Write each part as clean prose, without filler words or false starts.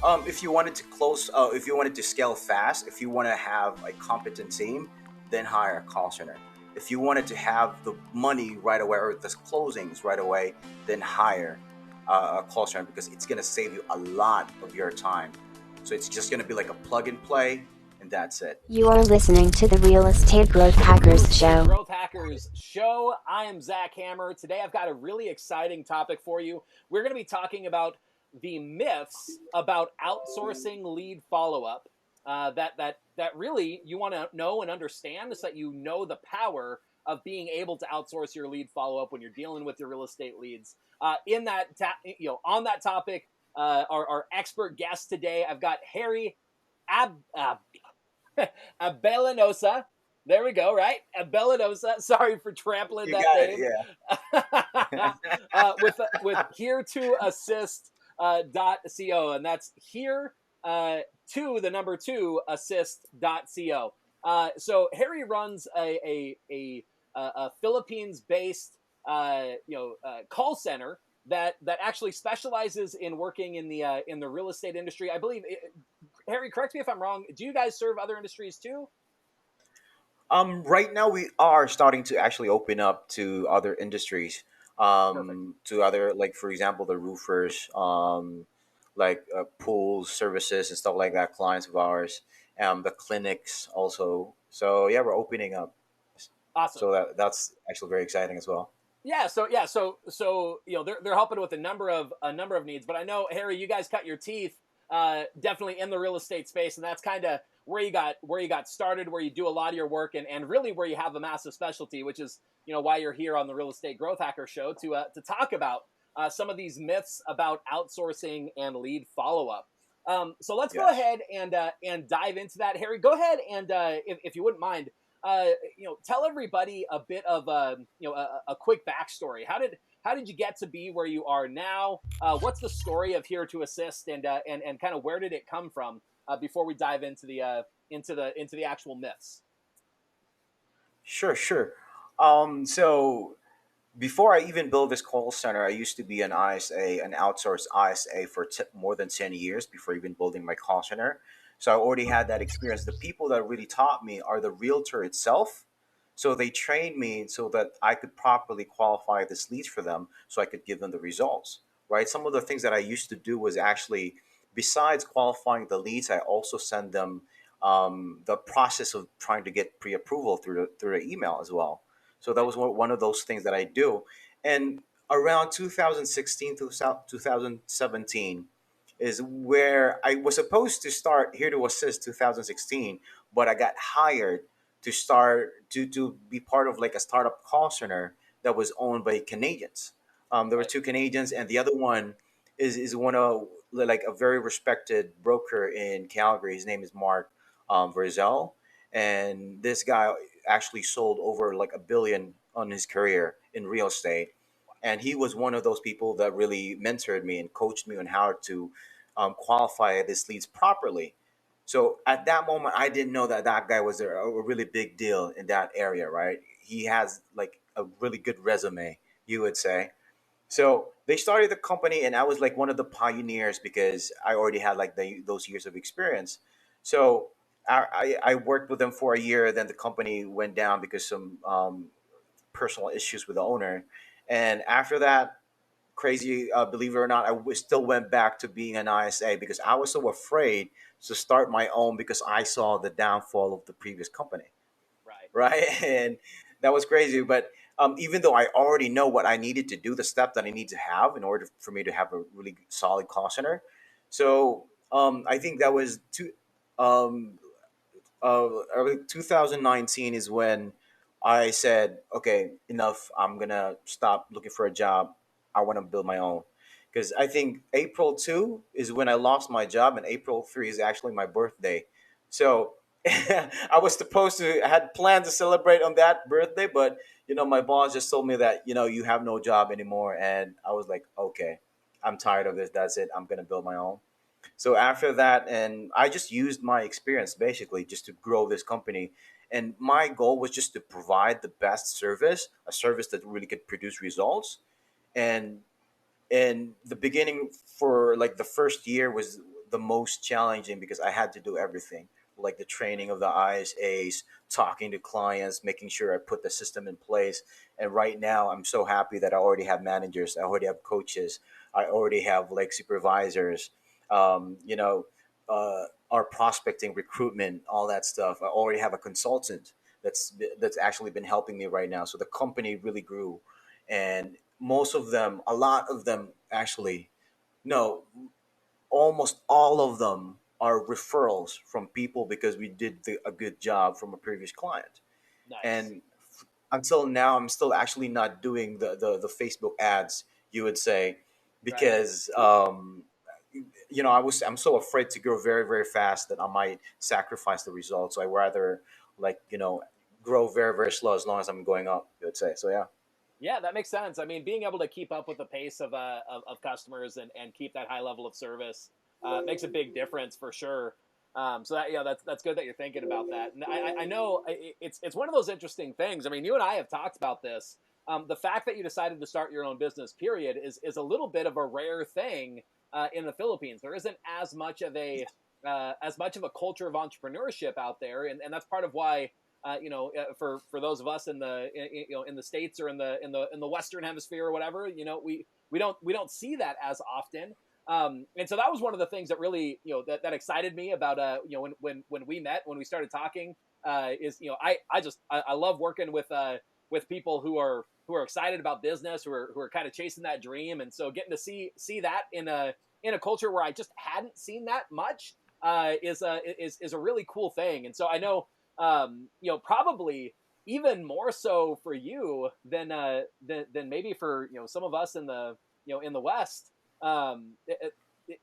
If you wanted to if you wanted to scale fast, if you want to have a competent team, then hire a call center. If you wanted to have the money right away or the closings right away, then hire a call center because it's going to save you a lot of your time. So it's just going to be like a plug and play, and that's it. You are listening to the Real Estate Growth To the Real Hackers Estate Show. Growth Hackers Show. I am Zach Hammer. Today I've got a really exciting topic for you. We're going to be talking about the myths about outsourcing lead follow-up. That really you want to know and understand, so that you know the power of being able to outsource your lead follow-up when you're dealing with your real estate leads. On that topic, our expert guest today, I've got Harry Ab, Abellanosa. There we go, right? Abellanosa. Sorry for trampling You that got it. name. Yeah. With here to assist .co, and that's here to the number two assist.co. So Harry runs a Philippines based call center that actually specializes in working in the real estate industry. I believe Harry, correct me if I'm wrong. Do you guys serve other industries too? Right now we are starting to actually open up to other industries, Perfect. to other, like for example, the roofers, like pools, services, and stuff like that. Clients of ours, the clinics also. So yeah, we're opening up. Awesome. So that's actually very exciting as well. So they're helping with a number of needs, but I know, Harry, you guys cut your teeth definitely in the real estate space, and that's kind of where you got started, where you do a lot of your work, and really where you have a massive specialty, which is why you're here on the Real Estate Growth Hacker Show to talk about some of these myths about outsourcing and lead follow up. So let's go Yes. ahead and dive into that. Harry, go ahead and if you wouldn't mind, tell everybody a bit of a quick backstory. How did you get to be where you are now? What's the story of Here to Assist, and kind of where did it come from? Before we dive into the actual myths. Sure, sure. So before I even built this call center, I used to be an ISA, an outsourced ISA for more than 10 years before even building my call center. So I already had that experience. The people that really taught me are the realtor itself. So they trained me so that I could properly qualify this leads for them so I could give them the results, right? Some of the things that I used to do was actually, besides qualifying the leads, I also send them the process of trying to get pre-approval through the email as well. So that Right. was one of those things that I do. And around 2016 to 2017 is where I was supposed to start Here to Assist 2016, but I got hired to start to be part of like a startup call center that was owned by Canadians. There were Right. two Canadians, and the other one is one of like a very respected broker in Calgary. His name is Mark Verzel, and this guy actually sold over like a billion on his career in real estate. And he was one of those people that really mentored me and coached me on how to qualify these leads properly. So at that moment, I didn't know that that guy was a really big deal in that area, right? He has like a really good resume, you would say. So they started the company, and I was like one of the pioneers because I already had like those years of experience. So I worked with them for a year. Then the company went down because some personal issues with the owner. And after that, crazy, believe it or not, still went back to being an ISA because I was so afraid to start my own because I saw the downfall of the previous company, Right. right? And that was crazy. But even though I already know what I needed to do, the step that I need to have in order for me to have a really solid call center, so I think that was early 2019 is when I said, okay, enough. I'm gonna stop looking for a job. I want to build my own. Because I think April 2 is when I lost my job, and April 3 is actually my birthday. So I was supposed to, I had planned to celebrate on that birthday, but my boss just told me that, you have no job anymore. And I was like, okay, I'm tired of this. That's it. I'm going to build my own. So after that, and I just used my experience basically just to grow this company. And my goal was just to provide the best service, a service that really could produce results. And in the beginning, for like the first year, was the most challenging because I had to do everything, like the training of the ISAs, talking to clients, making sure I put the system in place. And right now, I'm so happy that I already have managers, I already have coaches, I already have like supervisors. You know, our prospecting, recruitment, all that stuff. I already have a consultant that's actually been helping me right now. So the company really grew, and most of them, a lot of them actually, no, almost all of them are referrals from people because we did a good job from a previous client. Nice. And until now, I'm still actually not doing the Facebook ads, you would say, Right. because I'm so afraid to grow very very fast that I might sacrifice the results. So I rather like grow very very slow as long as I'm going up, you would say. So yeah. Yeah, that makes sense. I mean, being able to keep up with the pace of customers and keep that high level of service makes a big difference for sure. So that yeah, that's good that you're thinking about that. And I know it's one of those interesting things. I mean, you and I have talked about this. The fact that you decided to start your own business, period, is a little bit of a rare thing in the Philippines. There isn't as much of a culture of entrepreneurship out there, and that's part of why for those of us in the in the states or in the Western Hemisphere or whatever, we don't see that as often. And so that was one of the things that really that excited me about when we met, when we started talking, is I love working with people who are excited about business, who are kind of chasing that dream, and so getting to see that in a culture where I just hadn't seen that much is a really cool thing. And so I know probably even more so for you than maybe for some of us in the West.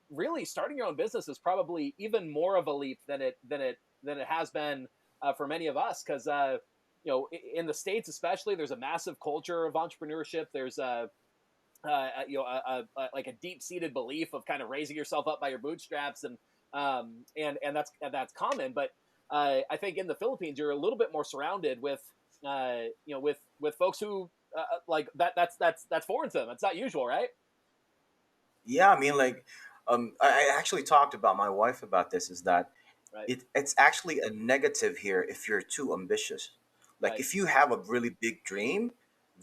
Really, starting your own business is probably even more of a leap than it has been for many of us because in the States especially, there's a massive culture of entrepreneurship. There's like a deep seated belief of kind of raising yourself up by your bootstraps, and that's common. But I think in the Philippines, you're a little bit more surrounded with with folks who like that's foreign to them. It's not usual, right? Yeah, I mean, like, I actually talked about my wife about this. Is that Right, it's actually a negative here if you're too ambitious. Like, right, if you have a really big dream,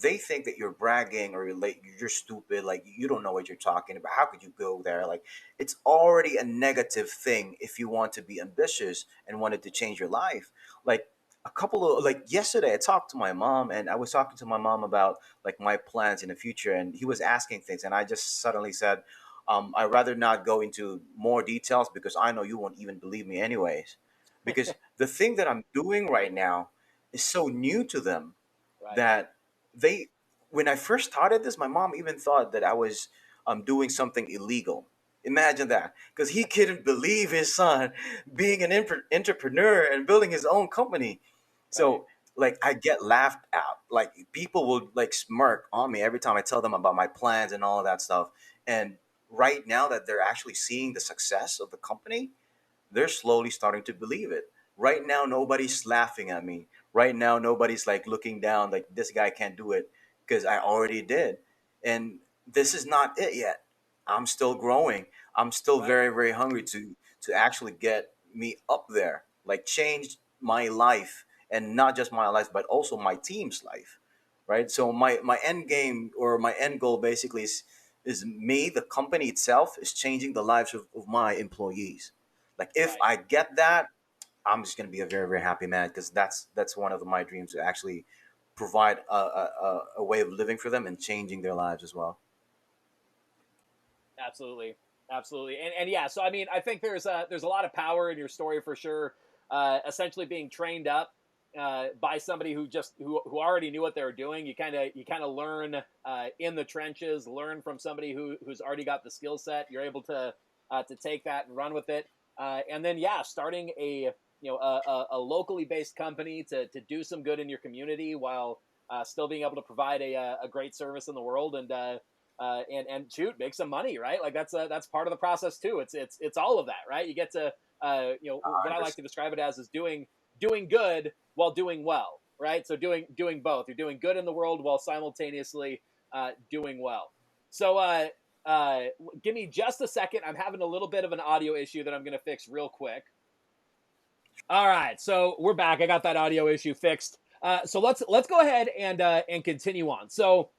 they think that you're bragging or you're stupid. Like, you don't know what you're talking about. How could you go there? Like, it's already a negative thing if you want to be ambitious and wanted to change your life. Like, a couple of like yesterday, I talked to my mom, and I was talking to my mom about like my plans in the future, and he was asking things, and I just suddenly said, I'd rather not go into more details because I know you won't even believe me anyways. Because the thing that I'm doing right now is so new to them right, that they, when I first started this, my mom even thought that I was doing something illegal. Imagine that, because he couldn't believe his son being an entrepreneur and building his own company. right, So, like, I get laughed at. Like, people will like smirk on me every time I tell them about my plans and all of that stuff. And right now that they're actually seeing the success of the company, they're slowly starting to believe it. Right now, nobody's laughing at me. Right now, nobody's like looking down like this guy can't do it because I already did. And this is not it yet. I'm still growing. I'm still right, very, very hungry to actually get me up there, like change my life and not just my life, but also my team's life. Right. So my end game or my end goal basically is me, the company itself, is changing the lives of my employees. Like if right. I get that, I'm just gonna be a very very happy man because that's one of my dreams to actually provide a way of living for them and changing their lives as well. Absolutely, absolutely, and yeah. So I mean, I think there's a lot of power in your story for sure. Essentially, being trained up by somebody who already knew what they were doing. You kind of learn in the trenches, learn from somebody who's already got the skill set. You're able to take that and run with it, and then yeah, starting a locally based company to do some good in your community while still being able to provide a great service in the world and shoot, make some money, right? Like that's part of the process too. It's all of that, right? You get to what I like to describe it as is doing good while doing well, right? So doing both. You're doing good in the world while simultaneously doing well. So Uh, give me just a second. I'm having a little bit of an audio issue that I'm going to fix real quick. All right, so we're back. I got that audio issue fixed. So let's go ahead and continue on. So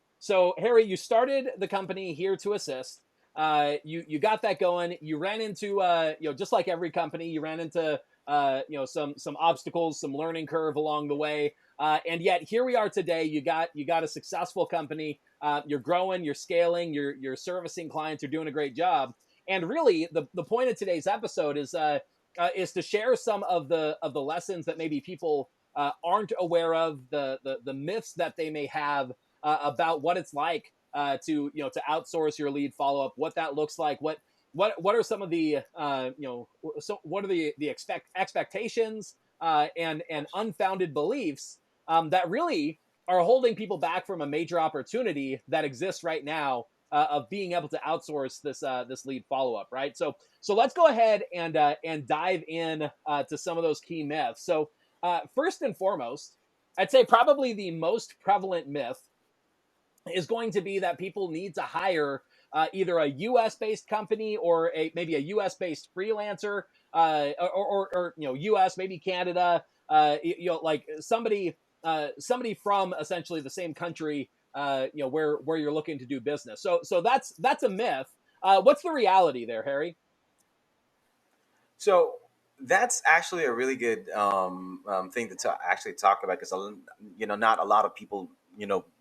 Harry, you started the company Here to Assist. You got that going. You ran into just like every company, you ran into some obstacles, some learning curve along the way. And yet here we are today. You got a successful company. You're growing, you're scaling, you're servicing clients, you're doing a great job. And really, the point of today's episode is to share some of the lessons that maybe people aren't aware of, the myths that they may have about what it's like to outsource your lead follow up, what that looks like, what are some of the so what are the expectations and unfounded beliefs that really are holding people back from a major opportunity that exists right now of being able to outsource this lead follow up, right? So let's go ahead and dive in to some of those key myths. So first and foremost, I'd say probably the most prevalent myth is going to be that people need to hire either a U.S. based company or maybe a U.S. based freelancer, or U.S. maybe Canada, like somebody from essentially the same country, where you're looking to do business. So that's a myth. What's the reality there, Harry? So that's actually a really good thing to actually talk about, because not a lot of people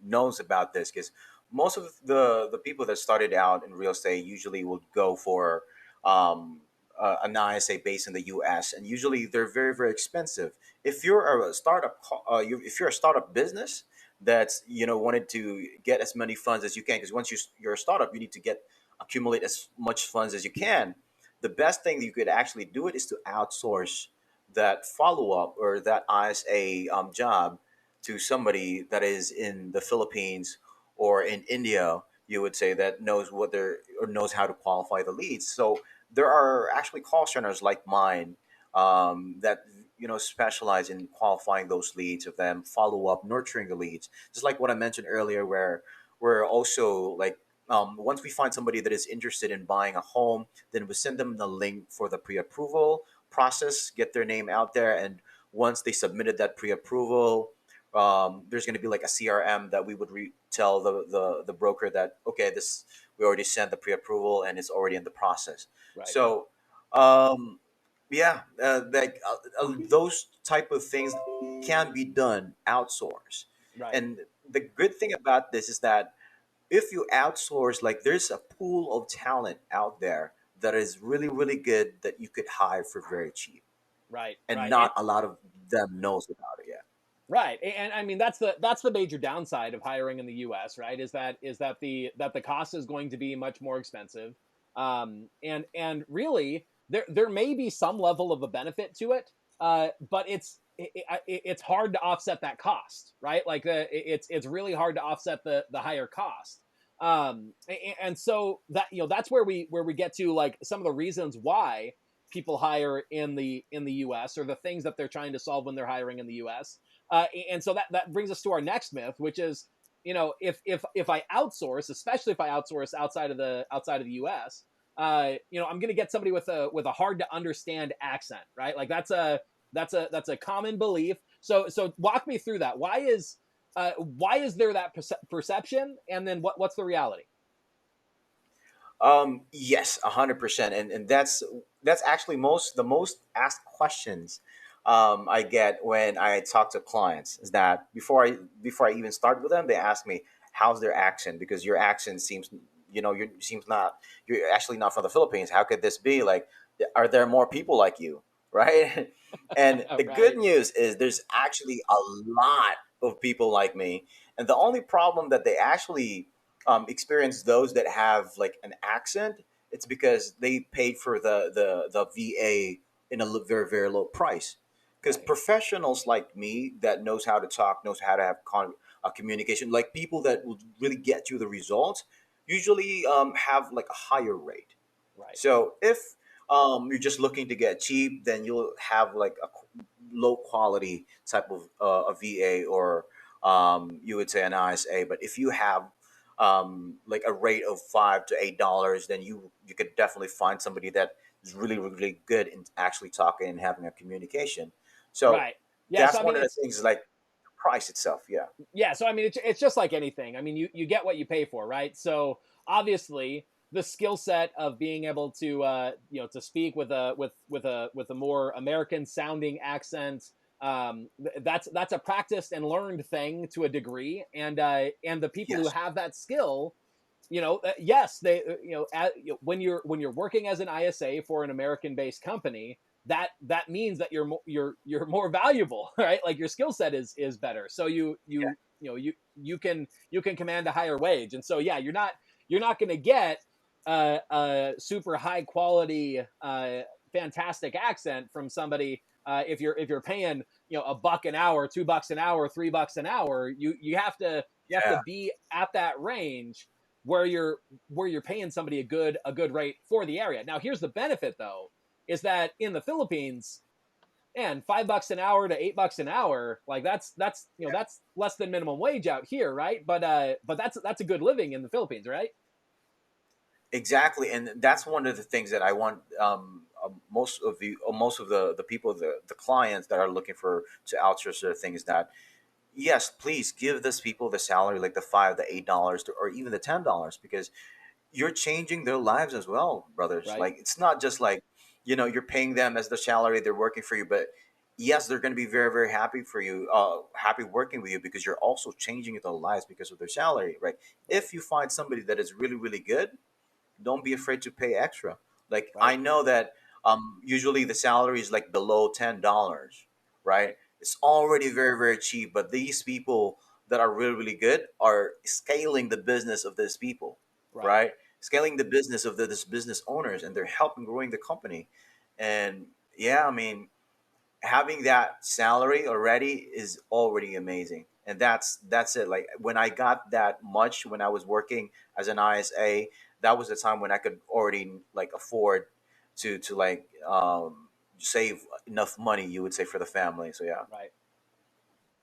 knows about this, because most of the people that started out in real estate usually will go for an ISA based in the U.S., and usually they're very very expensive. If you're a startup, if you're a startup business that's wanted to get as many funds as you can, because once you're a startup, you need to accumulate as much funds as you can. The best thing you could actually do it is to outsource that follow up or that ISA job to somebody that is in the Philippines or in India. You would say that knows what they're or knows how to qualify the leads. So there are actually call centers like mine that specialize in qualifying those leads, of them follow up, nurturing the leads. Just like what I mentioned earlier, where we're also like once we find somebody that is interested in buying a home, then we send them the link for the pre-approval process, get their name out there, and once they submitted that pre-approval, there's going to be like a CRM that we would tell the broker that, okay, this we already sent the pre-approval and it's already in the process. Right, So um, yeah, those type of things can be done outsourced. right, And the good thing about this is that if you outsource, like there's a pool of talent out there that is really really good that you could hire for very cheap, right, and right. not a lot of them knows about it yet. Right, and I mean that's the major downside of hiring in the U.S. Right, is that the cost is going to be much more expensive, and really there may be some level of a benefit to it, but it's hard to offset that cost, right? Like it's really hard to offset the higher cost, and so that's where we get to like some of the reasons why people hire in the U.S. or the things that they're trying to solve when they're hiring in the U.S. And so that brings us to our next myth, which is, if I outsource, especially if I outsource outside of the U.S., I'm going to get somebody with a hard to understand accent, right? Like that's a common belief. So walk me through that. Why is there that perception, and then what's the reality? Yes, 100%, and that's actually the most asked questions I get when I talk to clients, is that before I even start with them, they ask me how's their accent, because your accent seems you seems not you're actually not from the Philippines. How could this be? Like, are there more people like you, right? And the good Right, news is there's actually a lot of people like me, and the only problem that they actually experience, those that have like an accent, it's because they paid for the VA in a very very low price. Because right, professionals like me that knows how to talk, knows how to have communication, like people that will really get you the results, usually have like a higher rate. right, So if you're just looking to get cheap, then you'll have like a low quality type of a VA, or you would say an ISA. But if you have like a rate of $5 to $8, then you could definitely find somebody that is really really good in actually talking and having a communication. So Right. Yeah. So that's I mean, one of the it's things, like the price itself. Yeah. yeah. So I mean, it's just like anything. I mean, you get what you pay for, right? So obviously, the skill set of being able to to speak with a more American sounding accent, that's a practiced and learned thing to a degree, and the people who Yes. have that skill, yes, they, when you're working as an ISA for an American based company, that means that you're more valuable, right? Like your skill set is better, so you can command a higher wage, and so yeah, you're not going to get a super high quality fantastic accent from somebody, if you're paying $1 an hour, $2 an hour, $3 an hour. You have to Yeah. be at that range where you're paying somebody a good rate for the area. Now, here's the benefit though, is that in the Philippines, and $5 an hour to $8 an hour, like that's less than minimum wage out here, right? But that's a good living in the Philippines, right? Exactly, and that's one of the things that I want, most of the people, the clients that are looking for to outsource their things, that yes, please give these people the salary, like the $5 to $8 or even the $10, because you're changing their lives as well, brothers. Right, Like it's not just like, you're paying them as the salary, they're working for you, but yes, they're going to be very very happy for you, happy working with you, because you're also changing their lives because of their salary, right? right, If you find somebody that is really really good, don't be afraid to pay extra. Like right, I know that usually the salary is like below $10, right? right, It's already very very cheap, but these people that are really really good are scaling the business of these people, right, right? Scaling the business of this business owners, and they're helping growing the company. And yeah, I mean, having that salary already is already amazing, and that's it. Like when I got that much when I was working as an ISA, that was the time when I could already like afford to like save enough money, you would say, for the family. So yeah. right.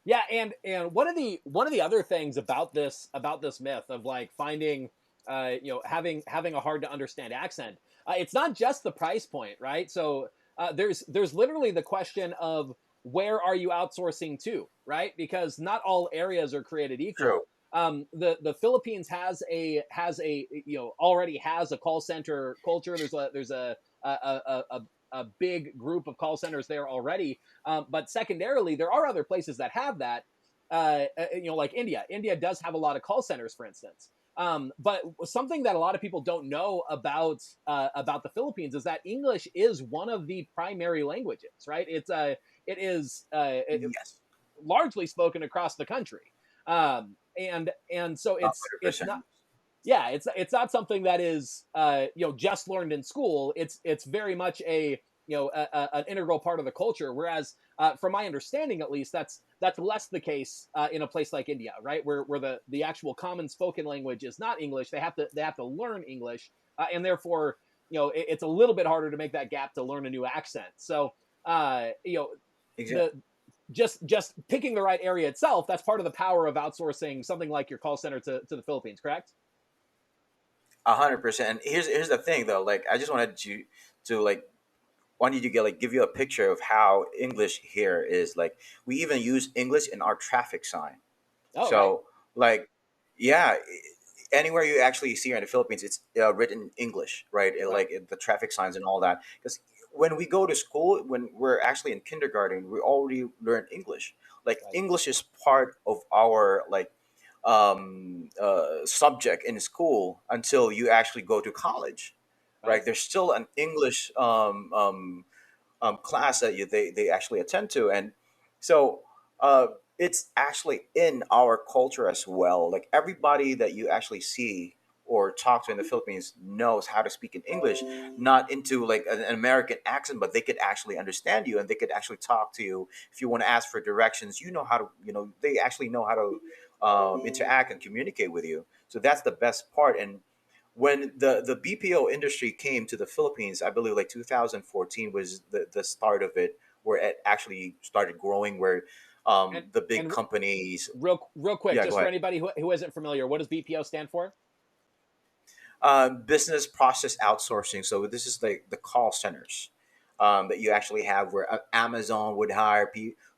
Yeah, and one of the other things about this myth of like finding having a hard to understand accent, it's not just the price point, right? So there's literally the question of where are you outsourcing to, right? Because not all areas are created True. equal. The Philippines has a already has a call center culture. There's a big group of call centers there already, but secondarily, there are other places that have that. Like India. India does have a lot of call centers, for instance. But something that a lot of people don't know about the Philippines is that English is one of the primary languages. Right? It Yes. largely spoken across the country, and so it's 100%. not, yeah, it's not something that is just learned in school. It's very much an integral part of the culture. Whereas, from my understanding, at least, that's less the case in a place like India, right, where the actual common spoken language is not English. They have to learn English, and therefore, it's a little bit harder to make that gap to learn a new accent. So, Exactly. the just picking the right area itself, that's part of the power of outsourcing something like your call center to the Philippines, correct? 100%. And here's the thing though, like I just wanted to like wanted to get like give you a picture of how English here is. Like we even use English in our traffic sign. Oh, right, So, like, yeah, anywhere you actually see here in the Philippines, it's written in English, right? right, Like the traffic signs and all that. Because when we go to school, when we're actually in kindergarten, we already learn English. Like right, English is part of our like subject in school until you actually go to college, right, right? There's still an English class that they actually attend to. And so uh, it's actually in our culture as well. Like everybody that you actually see or talk to in the Philippines knows how to speak in English, not into like an American accent, but they could actually understand you and they could actually talk to you. If you want to ask for directions, you know how to, they actually know how to interact and communicate with you. So that's the best part. And when the BPO industry came to the Philippines, I believe like 2014 was the start of it, where it actually started growing. Where And the big and companies. real quick, Yeah, just go for ahead. anybody who isn't familiar, what does BPO stand for? Business process outsourcing. So this is like the call centers that you actually have, where Amazon would hire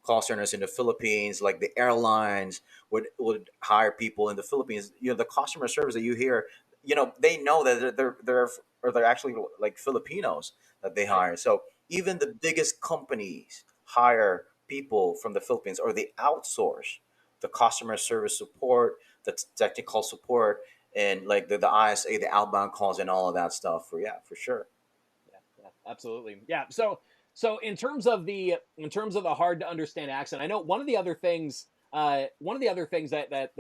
call centers in the Philippines, like the airlines would hire people in the Philippines. The customer service that you hear, they know that they're actually like Filipinos that they Right. hire. So even the biggest companies hire people from the Philippines, or they outsource the customer service support, the technical support, and like the ISA, the outbound calls, and all of that stuff. For sure. Yeah, yeah, absolutely. Yeah. So in terms of the hard to understand accent, I know one of the other things that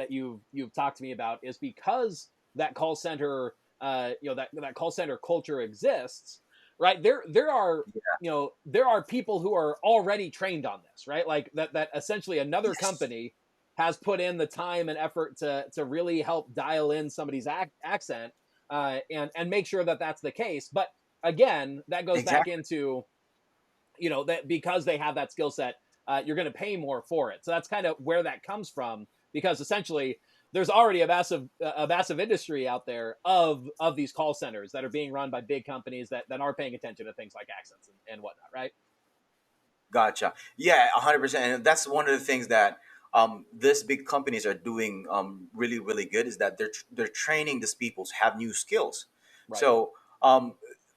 you've talked to me about is because that call center that call center culture exists, right? There are people who are already trained on this, right? Like that essentially another Yes, company has put in the time and effort to really help dial in somebody's accent, and make sure that that's the case. But again, that goes back exactly. into that because they have that skill set, you're going to pay more for it. So that's kind of where that comes from, because essentially there's already a massive industry out there of these call centers that are being run by big companies that are paying attention to things like accents and whatnot, right? Gotcha. Yeah, 100%. And that's one of the things that this big companies are doing really, really good, is that they're training these people to have new skills. Right. So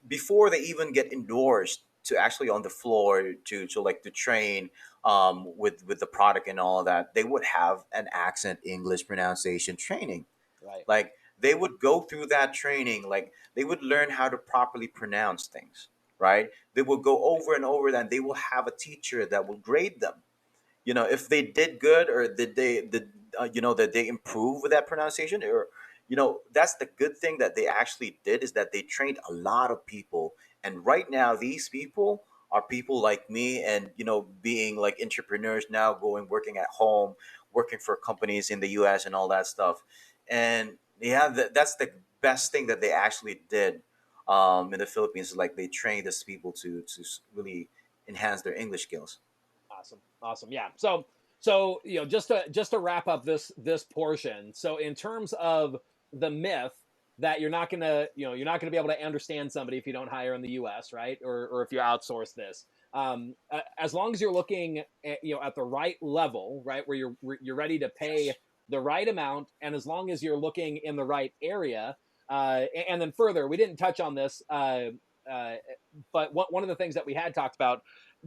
before they even get endorsed to actually on the floor to like to train with the product and all of that, they would have an accent English pronunciation training. Right. Like they would go through that training, like they would learn how to properly pronounce things, right? They will go over and over that. They will have a teacher that will grade them. If they did good, or that they improve with that pronunciation, or that's the good thing that they actually did, is that they trained a lot of people. And right now these people are people like me, and being like entrepreneurs now, going working at home, working for companies in the US and all that stuff. And yeah, that's the best thing that they actually did in the Philippines. Like they trained these people to really enhance their English skills. Awesome. Awesome. Yeah. So just to wrap up this portion. So in terms of the myth that you're not gonna be able to understand somebody if you don't hire in the U.S., right? Or if you outsource this. As long as you're looking at the right level, right, where you're ready to pay Yes. the right amount, and as long as you're looking in the right area, and then further, we didn't touch on this, uh, but one of the things that we had talked about,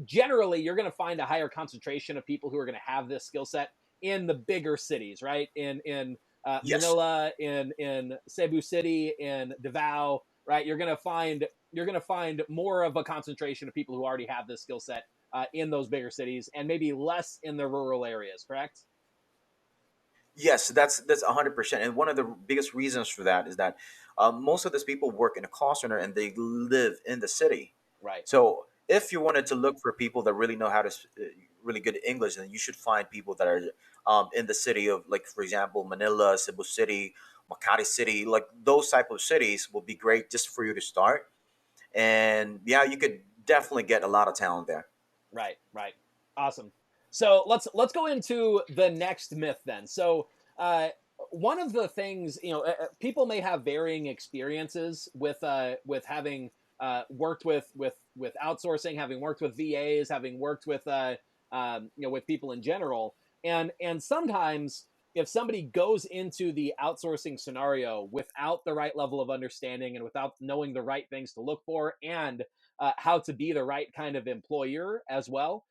generally you're going to find a higher concentration of people who are going to have this skill set in the bigger cities, right? In Yes. Manila, in Cebu City, in Davao, right? You're going to find more of a concentration of people who already have this skill set in those bigger cities, and maybe less in the rural areas. Correct? Yes, that's 100%. And one of the biggest reasons for that is that most of these people work in a call center and they live in the city. Right. So if you wanted to look for people that really know how to really good English, then you should find people that are in the city of, like, for example, Manila, Cebu City, Makati City. Like those type of cities will be great just for you to start. And yeah, you could definitely get a lot of talent there. Right, right. Awesome. So let's go into the next myth then. So uh, one of the things, people may have varying experiences with having worked with outsourcing, having worked with VAs, having worked with people in general, and sometimes if somebody goes into the outsourcing scenario without the right level of understanding and without knowing the right things to look for, and how to be the right kind of employer as well,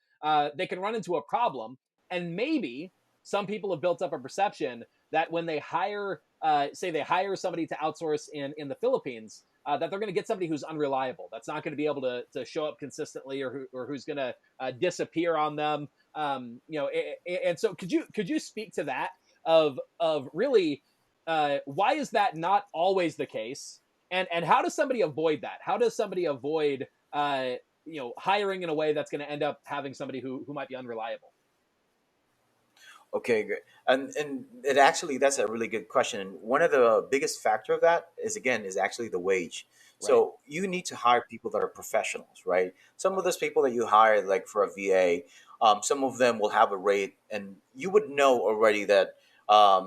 they can run into a problem. And maybe some people have built up a perception that when they say they hire somebody to outsource in the Philippines, that they're going to get somebody who's unreliable, that's not going to be able to show up consistently, or who's going to disappear on them. And so could you speak to that, of really, why is that not always the case, and how does somebody avoid that? How does somebody avoid hiring in a way that's going to end up having somebody who might be unreliable? Okay, great. And it actually, that's a really good question. And one of the biggest factor of that is, again, is actually the wage. Right. So you need to hire people that are professionals, right? Some of those people that you hire, like for a VA, some of them will have a rate, and you would know already that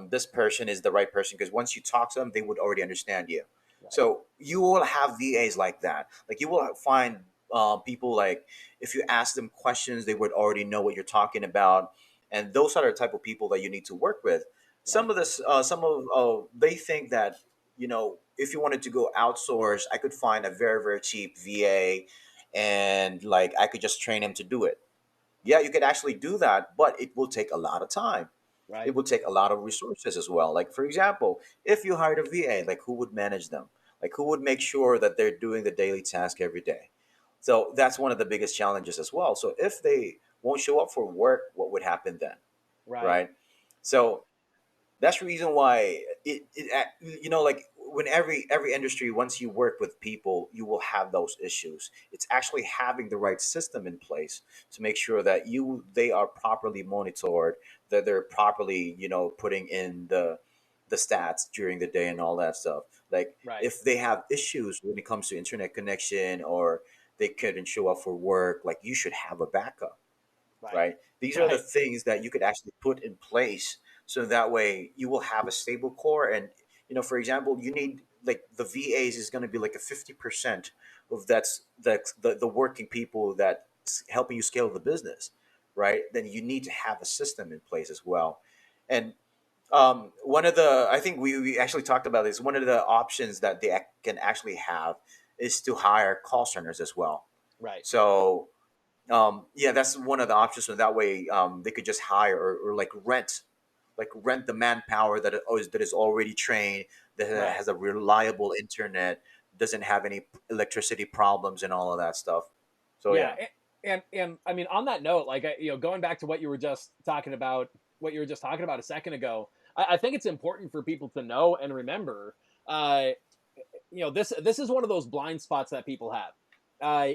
this person is the right person because once you talk to them, they would already understand you. Right. So you will have VAs like that. Like you will find people like if you ask them questions, they would already know what you're talking about, and those are the type of people that you need to work with. Right. Some of they think that if you wanted to go outsource, I could find a very cheap VA, and like I could just train him to do it. Yeah, you could actually do that, but it will take a lot of time. It Right. will take a lot of resources as well. Like for example, if you hired a VA, like who would manage them? Like who would make sure that they're doing the daily task every day? So that's one of the biggest challenges as well. So if they won't show up for work, what would happen then? Right. Right? So that's the reason why like when every industry, once you work with people, you will have those issues. It's actually having the right system in place to make sure that they are properly monitored, that they're properly putting in the stats during the day and all that stuff. Like Right. if they have issues when it comes to internet connection, or they couldn't show up for work, like you should have a backup, Right. right? These are the Right. things that you could actually put in place, so that way you will have a stable core. And for example, you need like the VAs is going to be like a 50% of the working people that's helping you scale the business, right? Then you need to have a system in place as well. And one of the I think we actually talked about this. One of the options that can actually have is to hire call centers as well. Right. So yeah, that's one of the options. So that way, they could just hire or like rent the manpower that is already trained, that Right. has a reliable internet, doesn't have any electricity problems and all of that stuff. So Yeah. yeah, And I mean, on that note, like, going back to what you were just talking about, a second ago, I think it's important for people to know and remember, uh, this is one of those blind spots that people have.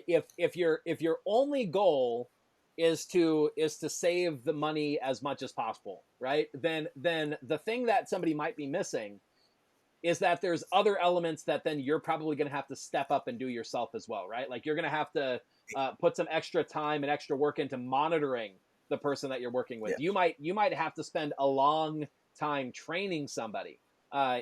If your only goal is to save the money as much as possible, right? Then the thing that somebody might be missing is that there's other elements that then you're probably going to have to step up and do yourself as well, right? Like you're going to have to put some extra time and extra work into monitoring the person that you're working with. You yes, might have to spend a long time training somebody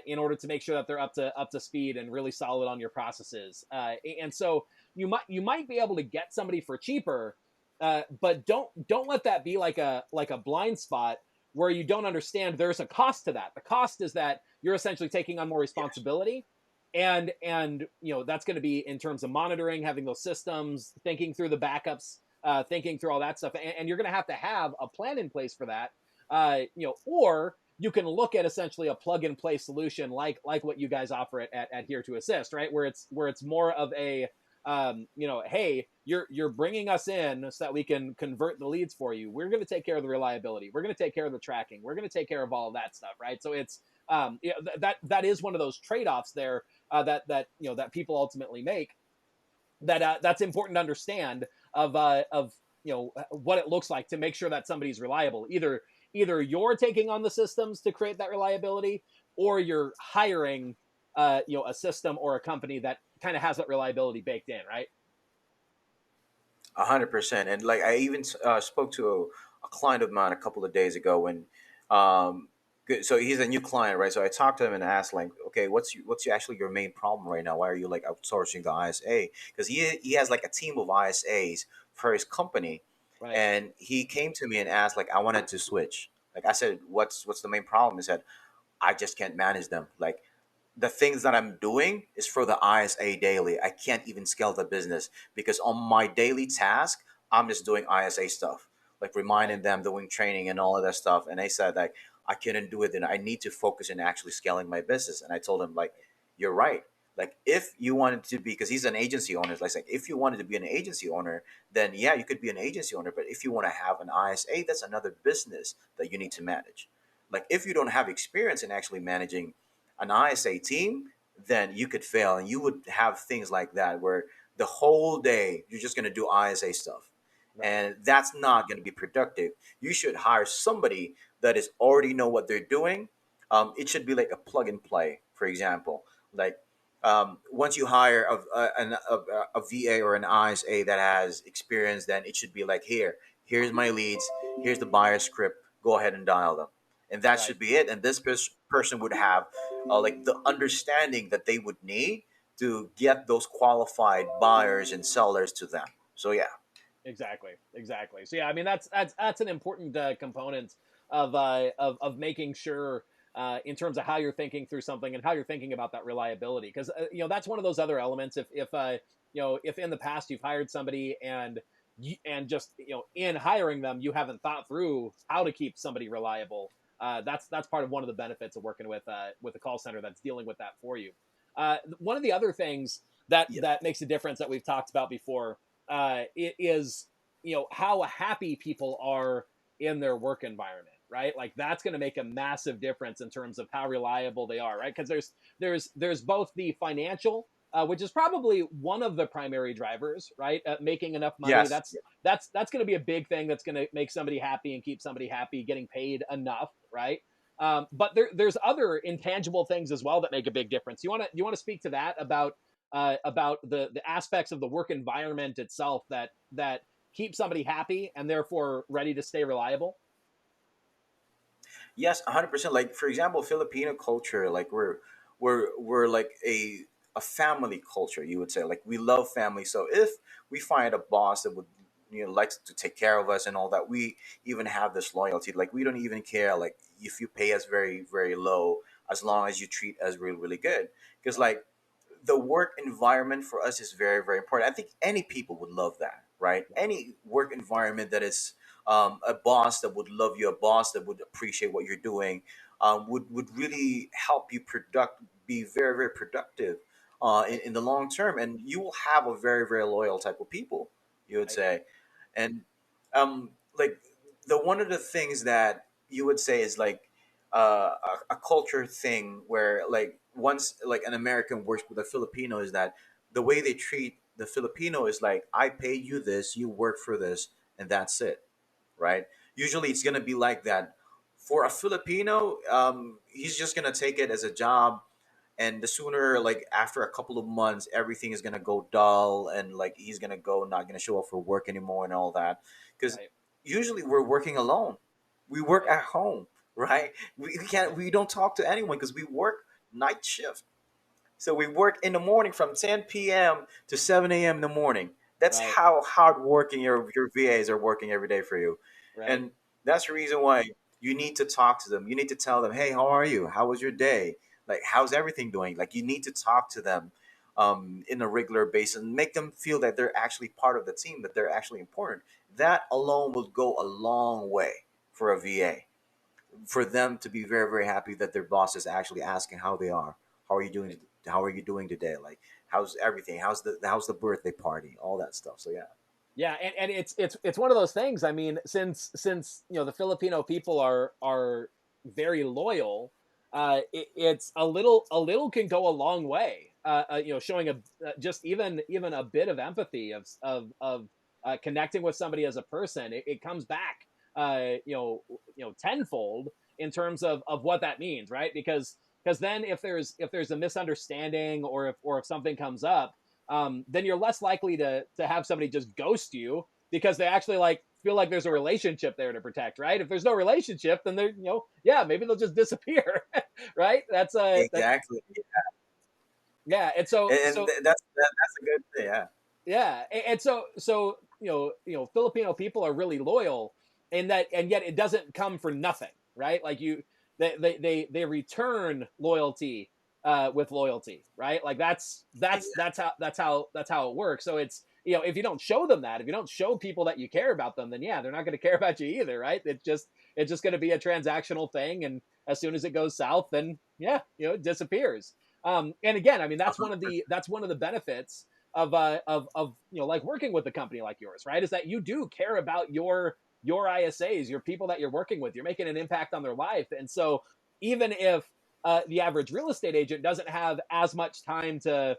in order to make sure that they're up to speed and really solid on your processes. And so you might be able to get somebody for cheaper, but don't let that be like a blind spot where you don't understand there's a cost to that. The cost is that you're essentially taking on more yes, responsibility, and that's going to be in terms of monitoring, having those systems, thinking through the backups, thinking through all that stuff, and you're going to have a plan in place for that. Or you can look at essentially a plug and play solution like what you guys offer at Here to Assist, right? Where it's more of a hey, you're bringing us in so that we can convert the leads for you. We're going to take care of the reliability. We're going to take care of the tracking. We're going to take care of all of that stuff, right? So it's that is one of those trade-offs there, that people ultimately make, that's important to understand of what it looks like to make sure that somebody's reliable. Either you're taking on the systems to create that reliability, or you're hiring a system or a company that kind of has that reliability baked in, right? 100%. And like I even spoke to a client of mine a couple of days ago, and um, so he's a new client, right? So I talked to him and asked, like, okay, actually your main problem right now? Why are you like outsourcing the ISA? Because he has like a team of ISAs for his company, Right. and he came to me and asked, like, I wanted to switch. Like I said, what's the main problem? He said, I just can't manage them. Like the things that I'm doing is for the ISA daily. I can't even scale the business because on my daily task, I'm just doing ISA stuff, like Right. reminding them, doing training and all of that stuff. And they said like I couldn't do it, and I need to focus in actually scaling my business. And I told him like, you're right. Like if you wanted to be, because he's an agency owner, like if you wanted to be an agency owner, then yeah, you could be an agency owner. But if you want to have an ISA, that's another business that you need to manage. Like if you don't have experience in actually managing an ISA team, then you could fail, and you would have things like that where the whole day you're just going to do ISA stuff, Right. and that's not going to be productive. You should hire somebody that is already know what they're doing. It should be like a plug and play, for example, like. once you hire a VA or an ISA that has experience, then it should be like, here's my leads, here's the buyer script, go ahead and dial them, and that Right. should be it. And this person would have like the understanding that they would need to get those qualified buyers and sellers to them. So yeah. Exactly. Exactly. So yeah, I mean that's an important component of making sure in terms of how you're thinking through something and how you're thinking about that reliability, because that's one of those other elements. If if in the past you've hired somebody and just in hiring them you haven't thought through how to keep somebody reliable, that's part of one of the benefits of working with a call center that's dealing with that for you. One of the other things Yes. that makes a difference that we've talked about before, it is how happy people are in their work environment, right? Like that's going to make a massive difference in terms of how reliable they are, right? Because there's both the financial, which is probably one of the primary drivers, right? Making enough money, Yes. that's going to be a big thing that's going to make somebody happy and keep somebody happy, getting paid enough, right? But there's other intangible things as well that make a big difference. You want to speak to that about the aspects of the work environment itself that keep somebody happy and therefore ready to stay reliable? Yes, 100%. Like for example, Filipino culture, like we're like a family culture, you would say. Like we love family. So if we find a boss that would likes to take care of us and all that, we even have this loyalty. Like we don't even care like if you pay us very very low, as long as you treat us really really good. Because Right. like the work environment for us is very very important. I think any people would love that, right? Right. Any work environment that is a boss that would love you, a boss that would appreciate what you're doing, would really help you be very very productive in the long term, and you will have a very very loyal type of people, you would Right. say. And like the one of the things that you would say is like a culture thing where like once like an American works with a Filipino is that the way they treat the Filipino is like, I pay you this, you work for this, and that's it, right? Usually it's gonna be like that. For a Filipino, he's just gonna take it as a job, and the sooner like after a couple of months everything is going to go dull, and like he's going to go not going to show up for work anymore and all that, because Right. usually we're working alone, we work Right. at home, right? We don't talk to anyone because we work night shift. So we work in the morning from 10 p.m. to 7 a.m. in the morning. That's Right. how hard working your VAs are working every day for you. Right. And that's the reason why you need to talk to them. You need to tell them, hey, how are you? How was your day? Like, how's everything doing? Like, you need to talk to them in a regular basis and make them feel that they're actually part of the team, that they're actually important. That alone will go a long way for a VA, for them to be very very happy that their boss is actually asking how they are, how are you doing, Right. how are you doing today, like how's everything, how's the birthday party, all that stuff. So yeah. Yeah, and it's one of those things. I mean, since the Filipino people are very loyal, it's a little can go a long way. Showing just even a bit of empathy of connecting with somebody as a person, it comes back tenfold in terms of what that means, right? Because then if there's a misunderstanding or if something comes up, then you're less likely to have somebody just ghost you because they actually like feel like there's a relationship there to protect, right? If there's no relationship, then they're yeah, maybe they'll just disappear, right? That Exactly. yeah, and so And so that's a good thing, yeah. yeah, and so Filipino people are really loyal, and yet it doesn't come for nothing, right? Like they return loyalty with loyalty, right? Like that's how it works. So it's if you don't show them that, if you don't show people that you care about them, then yeah, they're not going to care about you either, right? It's just going to be a transactional thing, and as soon as it goes south, then yeah, it disappears. And again, I mean that's one of the benefits of like working with a company like yours, right? Is that you do care about your ISAs, your people that you're working with. You're making an impact on their life, and so even if the average real estate agent doesn't have as much time to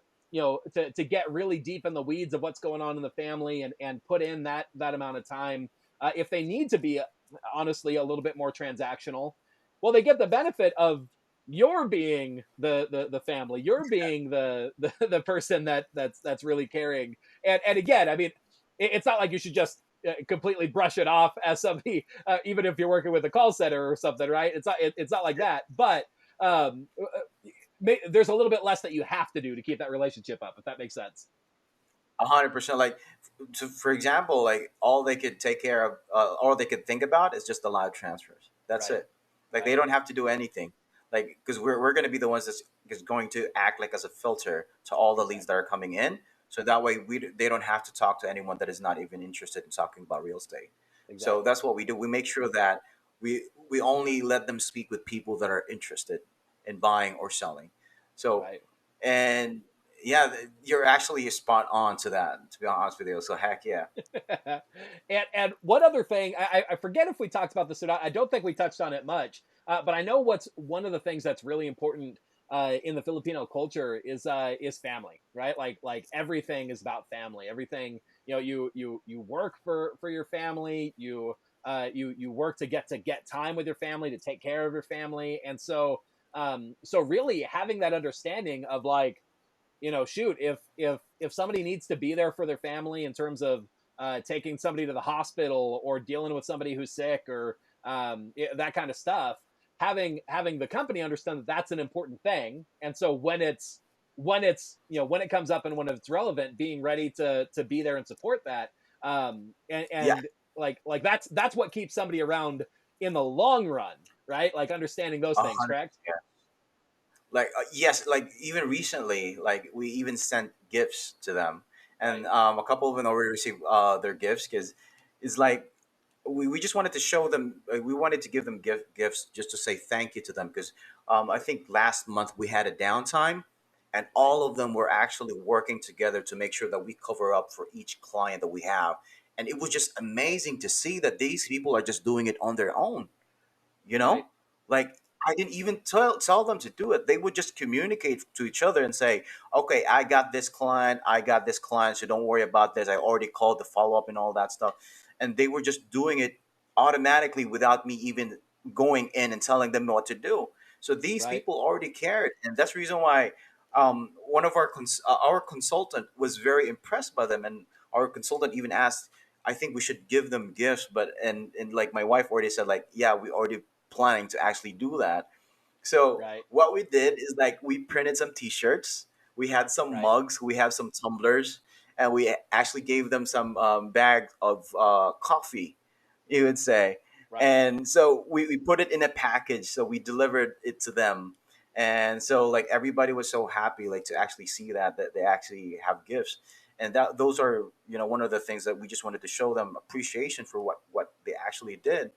get really deep in the weeds of what's going on in the family and put in that amount of time, if they need to be honestly a little bit more transactional, well, they get the benefit of you're being the family, you're being the person that's really caring. And again, I mean, it's not like you should just completely brush it off as somebody, even if you're working with a call center or something, right? It's not like that, but there's a little bit less that you have to do to keep that relationship up, if that makes sense. 100%. Like, so for example, like all they could take care of, all they could think about is just the live transfers. That's Right. it. Like they Right. don't have to do anything. Like, because we're going to be the ones that's is going to act like as a filter to all the leads that Exactly. are coming in. So that way they don't have to talk to anyone that is not even interested in talking about real estate. So Exactly. that's what we do. We make sure that we only let them speak with people that are interested in buying or selling. So, Right. and yeah, you're actually spot on to that. To be honest with you, so heck yeah. And one other thing, I forget if we talked about this or not. I don't think we touched on it much, but I know what's one of the things that's really important in the Filipino culture is family, right? Like everything is about family. Everything, you work for your family. You work to get time with your family, to take care of your family, and so really having that understanding of like, shoot, if somebody needs to be there for their family in terms of taking somebody to the hospital or dealing with somebody who's sick or that kind of stuff, having the company understand that that's an important thing, and so when it comes up and when it's relevant, being ready to be there and support that, Yeah, and like that's what keeps somebody around in the long run, right? Like understanding those a things, hundred. correct? Like yes, like even recently, like we even sent gifts to them, and Right. a couple of them already received their gifts because it's like we just wanted to show them, we wanted to give them gifts just to say thank you to them because I think last month we had a downtime, and Right. all of them were actually working together to make sure that we cover up for each client that we have, and it was just amazing to see that these people are just doing it on their own, you Right. know, like I didn't even tell them to do it. They would just communicate to each other and say, okay, I got this client, so don't worry about this, I already called the follow-up and all that stuff. And they were just doing it automatically without me even going in and telling them what to do. So these Right. people already cared, and that's the reason why one of our consultant was very impressed by them, and our consultant even asked, I think we should give them gifts, but and like my wife already said, like, yeah, we already planning to actually do that. So Right. what we did is like we printed some T-shirts, we had some Right. mugs, we have some tumblers, and we actually gave them some bag of coffee, you would say. Right. And so we put it in a package, so we delivered it to them. And so like everybody was so happy like to actually see that they actually have gifts, and that those are, one of the things that we just wanted to show them appreciation for what they actually did.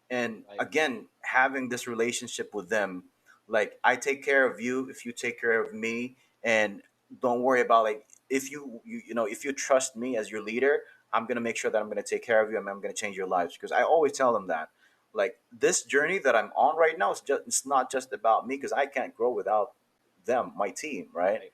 And Right. again, having this relationship with them, like I take care of you if you take care of me, and don't worry about like if if you trust me as your leader, I'm going to make sure that I'm going to take care of you and I'm going to change your lives, because I always tell them that like this journey that I'm on right now is just, it's not just about me, because I can't grow without them, my team, right? Right.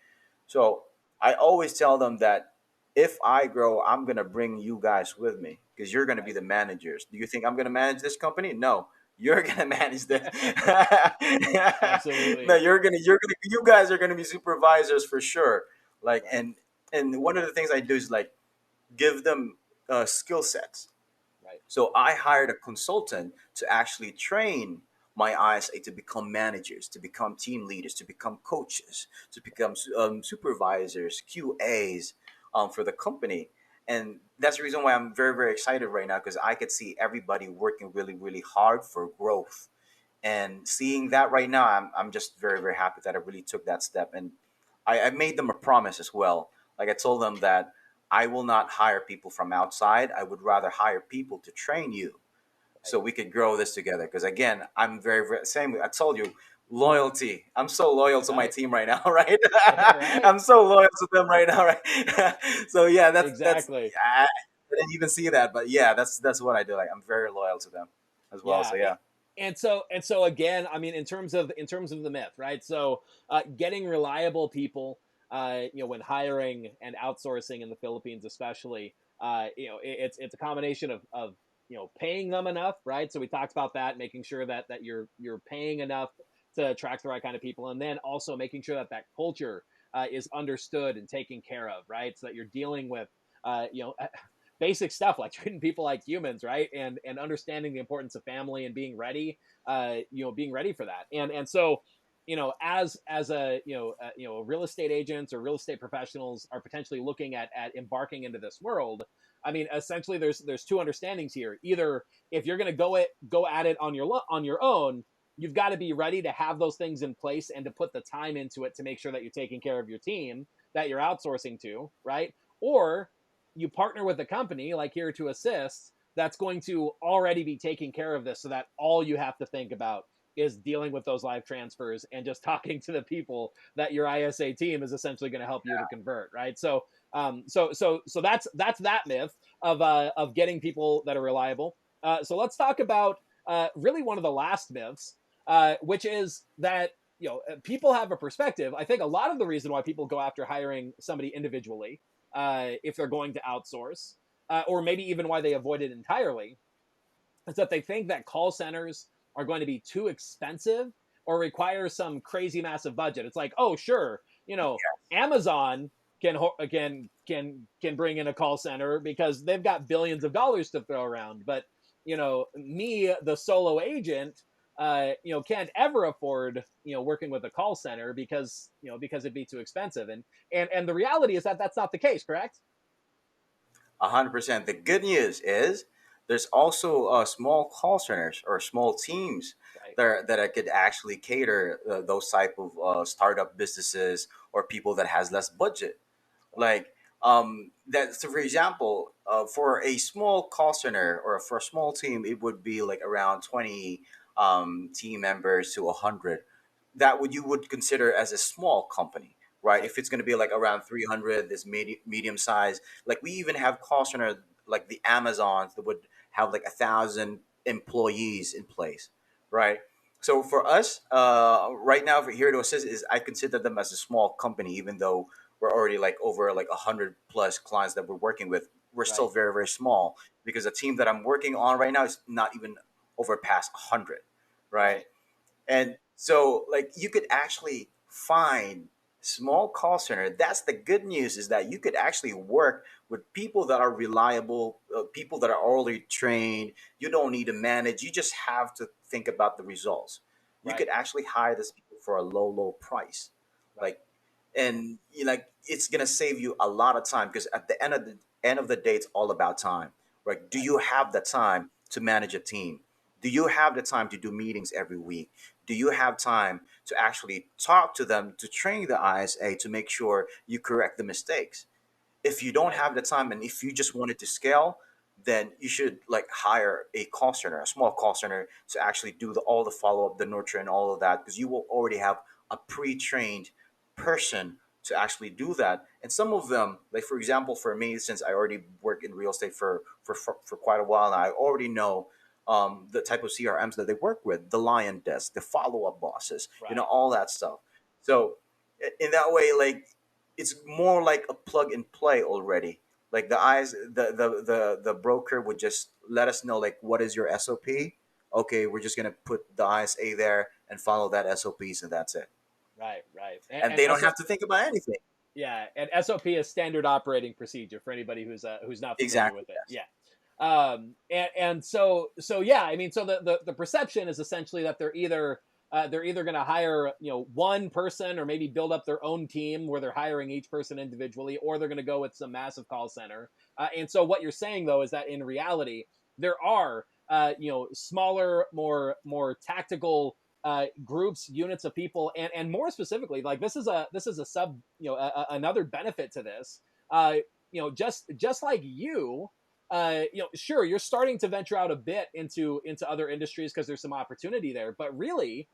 So I always tell them that if I grow, I'm gonna bring you guys with me because you're gonna be Right. the managers. Do you think I'm gonna manage this company? No, you're gonna manage this. No, Absolutely. you guys are gonna be supervisors for sure. Like, Right. and one of the things I do is like give them skill sets. Right. So I hired a consultant to actually train my ISA to become managers, to become team leaders, to become coaches, to become supervisors, QAs for the company. And that's the reason why I'm very, very excited right now, because I could see everybody working really, really hard for growth. And seeing that right now, I'm just very, very happy that I really took that step. And I made them a promise as well. Like I told them that I will not hire people from outside. I would rather hire people to train you Right. so we could grow this together. Because again, I'm very, very same. I told you, loyalty. I'm so loyal to my Right. team right now, right? Right. I'm so loyal to them right now, right? So yeah, that's. Exactly. I didn't even see that, but yeah, that's what I do. Like I'm very loyal to them as well. Yeah. So yeah. And so again, I mean, in terms of the myth, right? So getting reliable people, when hiring and outsourcing in the Philippines, especially, it's a combination of paying them enough, right? So we talked about that, making sure that you're paying enough to attract the right kind of people, and then also making sure that that culture is understood and taken care of, right? So that you're dealing with you know basic stuff like treating people like humans, right? And understanding the importance of family and being ready, being ready for that. And so, as a real estate agents or real estate professionals are potentially looking at embarking into this world. I mean, essentially, there's two understandings here. Either if you're going to go at it on your own, you've got to be ready to have those things in place and to put the time into it to make sure that you're taking care of your team that you're outsourcing to, right? Or you partner with a company like Here to Assist that's going to already be taking care of this so that all you have to think about is dealing with those live transfers and just talking to the people that your ISA team is essentially going to help you to convert, right? So that's that myth of getting people that are reliable. So let's talk about really one of the last myths, which is that people have a perspective. I think a lot of the reason why people go after hiring somebody individually, if they're going to outsource, or maybe even why they avoid it entirely, is that they think that call centers are going to be too expensive or require some crazy massive budget. It's like, oh, sure, Amazon can bring in a call center because they've got billions of dollars to throw around, but me, the solo agent, can't ever afford working with a call center because it'd be too expensive. And the reality is that that's not the case, correct? 100%. The good news is there's also small call centers or small teams Right. that could actually cater those type of startup businesses or people that has less budget. Right. Like that. So, for example, for a small call center or for a small team, it would be like around 20 team members to 100. That would you would consider as a small company, right? Right. If it's going to be like around 300, this medium size. Like we even have call center like the Amazons that would have like 1,000 employees in place, right? So for us, right now, for Here to Assist is I consider them as a small company, even though we're already like over like 100 plus clients that we're working with. We're still Right. very small because the team that I'm working on right now is not even over past 100, right? Right. And so like you could actually find small call center. That's the good news, is that you could actually work with people that are reliable, people that are already trained. You don't need to manage. You just have to think about the results. You Right. could actually hire this people for a low price. Right. Like, and like it's gonna save you a lot of time, because at the end of the day, it's all about time. Right? Do Right. you have the time to manage a team? Do you have the time to do meetings every week? Do you have time to actually talk to them, to train the ISA, to make sure you correct the mistakes? If you don't Right. have the time and if you just wanted to scale, then you should like hire a call center, a small call center, to actually do all the follow up, the nurture, and all of that, because you will already have a pre-trained person to actually do that. And some of them, like for example, for me, since I already work in real estate for quite a while, and I already know the type of CRMs that they work with, the Lion Desk, the follow up bosses, Right. all that stuff. So in that way, like it's more like a plug and play already. Like the broker would just let us know like what is your SOP. Okay, we're just gonna put the ISA there and follow that SOPs, and that's it. Right. Right. And And they don't SO, have to think about anything. yeah, and SOP is standard operating procedure for anybody who's not familiar Exactly. with it. Yes. Yeah. And so yeah, I mean, so the perception is essentially that they're either going to hire one person or maybe build up their own team where they're hiring each person individually, or they're going to go with some massive call center. And so what you're saying though is that in reality there are smaller, more tactical groups, units of people, and more specifically, like this is a sub, another benefit to this. Just like sure, you're starting to venture out a bit into other industries because there's some opportunity there, but really,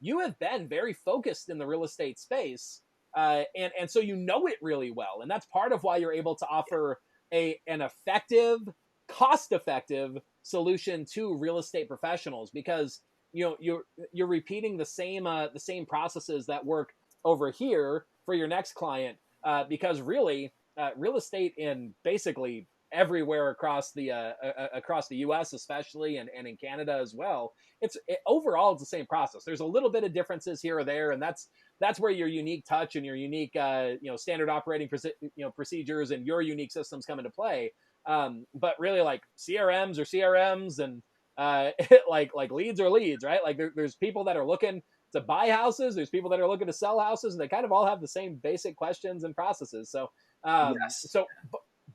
you have been very focused in the real estate space, and so you know it really well, and that's part of why you're able to offer an effective, cost-effective solution to real estate professionals because you're repeating the same processes that work over here for your next client, because really, real estate in basically everywhere across the U.S. especially, and in Canada as well. Overall it's the same process. There's a little bit of differences here or there, and that's where your unique touch and your unique standard operating procedures and your unique systems come into play. But really, like CRMs or CRMs, and like leads or leads, right? Like there's people that are looking to buy houses. There's people that are looking to sell houses, and they kind of all have the same basic questions and processes. So, Yes.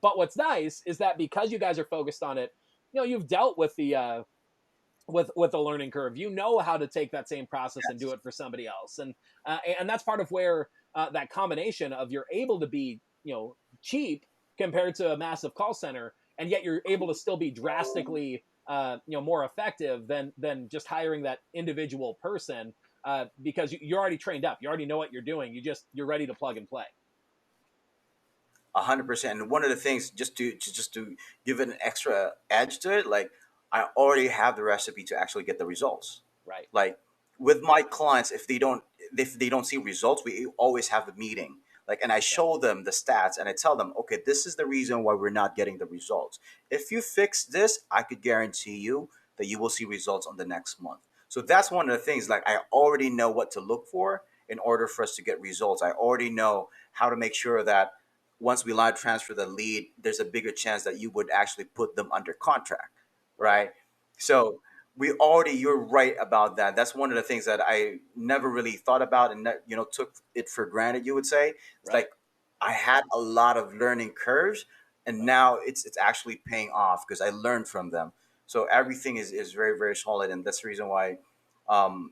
but what's nice is that because you guys are focused on it, you've dealt with the with the learning curve. You know how to take that same process and do Yes. it for somebody else, and that's part of where that combination of you're able to be cheap compared to a massive call center, and yet you're able to still be drastically more effective than just hiring that individual person, because you're already trained up. You already know what you're doing. You're ready to plug and play. 100%. And one of the things, just to give it an extra edge to it, like I already have the recipe to actually get the results. Right. Like with my clients, if they don't see results, we always have a meeting. Like, and I Yep. show them the stats and I tell them, okay, this is the reason why we're not getting the results. If you fix this, I could guarantee you that you will see results on the next month. So that's one of the things. Like I already know what to look for in order for us to get results. I already know how to make sure that once we live transfer the lead, there's a bigger chance that you would actually put them under contract, Right. right? So you're right about that. That's one of the things that I never really thought about and took it for granted. You would say it's Right. like I had a lot of learning curves, and Right. now it's actually paying off because I learned from them. So Right. everything is very very solid, and that's the reason why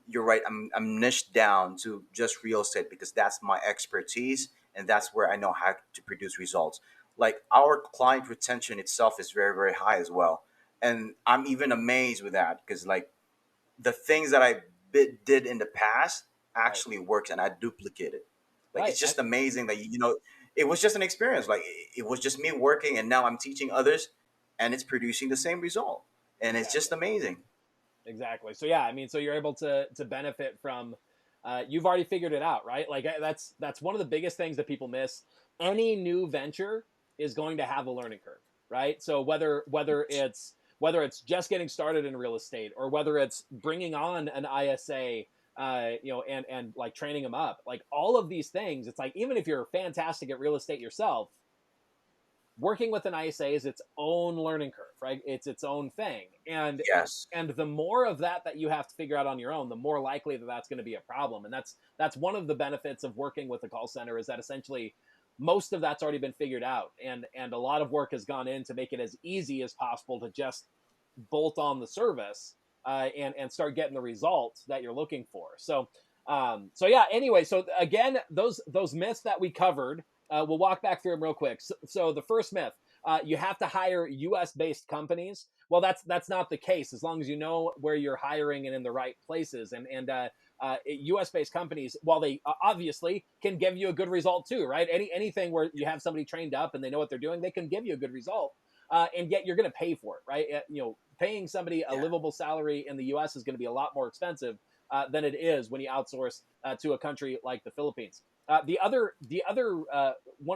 you're right. I'm niched down to just real estate because that's my expertise and that's where I know how to produce results. Like our client retention itself is very very high as well, and I'm even amazed with that because like the things that did in the past Right. actually works and I duplicate it. Like Right. it's just amazing that it was just an experience. Like it was just me working, and now I'm teaching others, and it's producing the same result, and it's just Exactly. amazing. Exactly. So yeah, I mean, so you're able to benefit from. You've already figured it out, right? Like that's one of the biggest things that people miss. Any new venture is going to have a learning curve, right? So whether it's just getting started in real estate, or whether it's bringing on an ISA, and like training them up, like all of these things, it's like even if you're fantastic at real estate yourself, working with an ISA is its own learning curve, right? It's its own thing, Yes. and the more of that you have to figure out on your own, the more likely that that's going to be a problem. And that's one of the benefits of working with a call center, is that essentially most of that's already been figured out, and a lot of work has gone in to make it as easy as possible to just bolt on the service, and start getting the results that you're looking for. So yeah. Anyway, so again, those myths that we covered, we'll walk back through them real quick. So the first myth: you have to hire U.S. based companies. Well, that's not the case as long as you know where you're hiring and in the right places. U.S. based companies, while they obviously can give you a good result too, right? Anything where you have somebody trained up and they know what they're doing, they can give you a good result. And yet you're going to pay for it, right? Paying somebody a Yeah. livable salary in the U.S. is going to be a lot more expensive than it is when you outsource to a country like the Philippines. One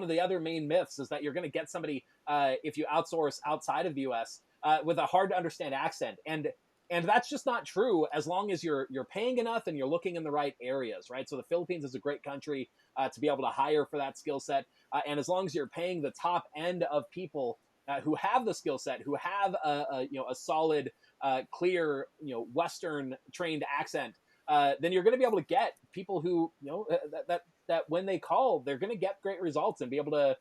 of the other main myths is that you're going to get somebody, if you outsource outside of the U.S., with a hard to understand accent, and that's just not true as long as you're paying enough and you're looking in the right areas, right? So the Philippines is a great country to be able to hire for that skill set, and as long as you're paying the top end of people who have the skill set, who have a solid, clear, Western trained accent, then you're going to be able to get people who that when they call, they're going to get great results and be able to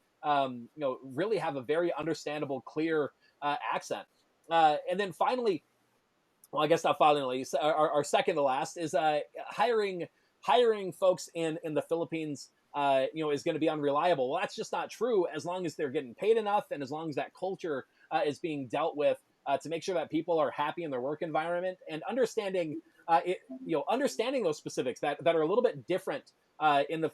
really have a very understandable, clear accent. And then finally, well, I guess not finally, our second to last is hiring folks in the Philippines. Is going to be unreliable. Well, that's just not true as long as they're getting paid enough, and as long as that culture is being dealt with to make sure that people are happy in their work environment, and understanding those specifics that are a little bit different in the